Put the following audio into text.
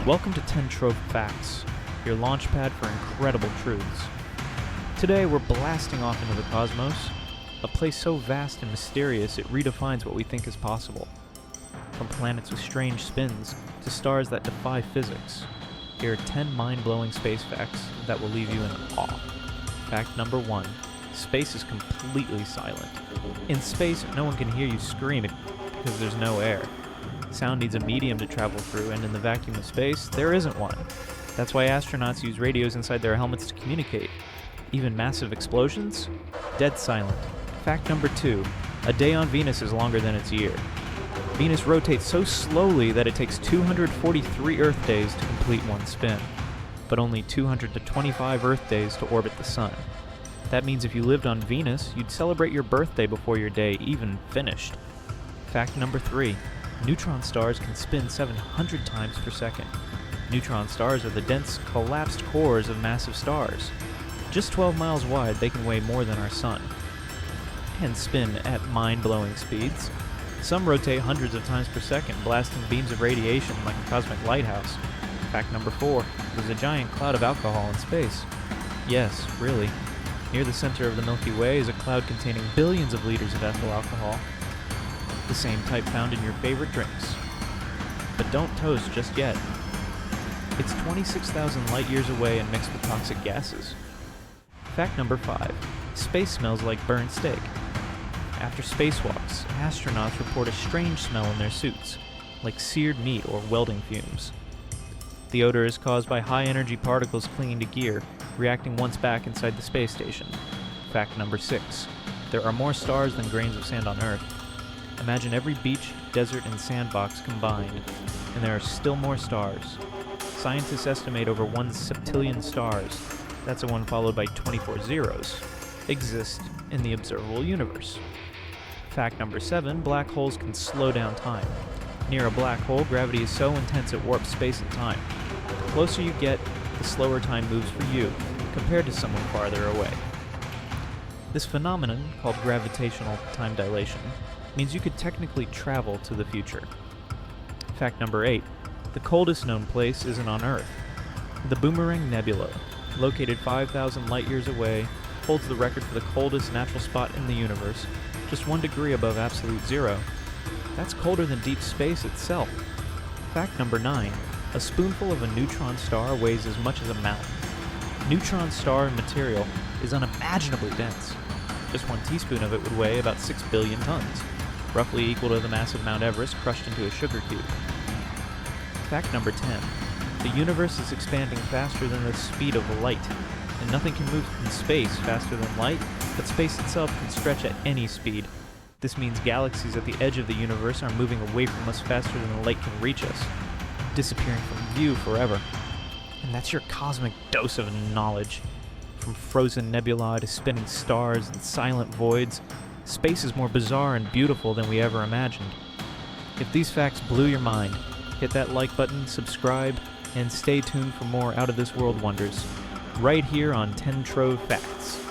Welcome to 10 Trove Facts, your launchpad for incredible truths. Today we're blasting off into the cosmos, a place so vast and mysterious it redefines what we think is possible. From planets with strange spins to stars that defy physics, here are 10 mind-blowing space facts that will leave you in awe. Fact number 1. Space is completely silent. In space, no one can hear you scream because there's no air. Sound needs a medium to travel through, and in the vacuum of space, there isn't one. That's why astronauts use radios inside their helmets to communicate. Even massive explosions? Dead silent. Fact number 2. A day on Venus is longer than its year. Venus rotates so slowly that it takes 243 Earth days to complete one spin, but only 225 Earth days to orbit the Sun. That means if you lived on Venus, you'd celebrate your birthday before your day even finished. Fact number 3. Neutron stars can spin 700 times per second. Neutron stars are the dense, collapsed cores of massive stars. Just 12 miles wide, they can weigh more than our Sun, and spin at mind-blowing speeds. Some rotate hundreds of times per second, blasting beams of radiation like a cosmic lighthouse. Fact number 4. There's a giant cloud of alcohol in space. Yes, really. Near the center of the Milky Way is a cloud containing billions of liters of ethyl alcohol, the same type found in your favorite drinks. But don't toast just yet. It's 26,000 light years away and mixed with toxic gases. Fact number 5. Space smells like burned steak. After spacewalks, astronauts report a strange smell in their suits, like seared meat or welding fumes. The odor is caused by high-energy particles clinging to gear, reacting once back inside the space station. Fact number 6. There are more stars than grains of sand on Earth. Imagine every beach, desert, and sandbox combined, and there are still more stars. Scientists estimate over 1 septillion stars, that's a 1 followed by 24 zeros, exist in the observable universe. Fact number 7. Black holes can slow down time. Near a black hole, gravity is so intense it warps space and time. The closer you get, the slower time moves for you, compared to someone farther away. This phenomenon, called gravitational time dilation, means you could technically travel to the future. Fact number 8. The coldest known place isn't on Earth. The Boomerang Nebula, located 5,000 light years away, holds the record for the coldest natural spot in the universe, just 1 degree above absolute zero. That's colder than deep space itself. Fact number 9. A spoonful of a neutron star weighs as much as a mountain. Neutron star material is unimaginably dense. Just 1 teaspoon of it would weigh about 6 billion tons, roughly equal to the mass of Mount Everest crushed into a sugar cube. Fact number 10. The universe is expanding faster than the speed of light, and nothing can move in space faster than light, but space itself can stretch at any speed. This means galaxies at the edge of the universe are moving away from us faster than the light can reach us, disappearing from view forever. And that's your cosmic dose of knowledge. From frozen nebulae to spinning stars and silent voids, space is more bizarre and beautiful than we ever imagined. If these facts blew your mind, hit that like button, subscribe, and stay tuned for more out-of-this-world wonders, right here on 10 Trove Facts.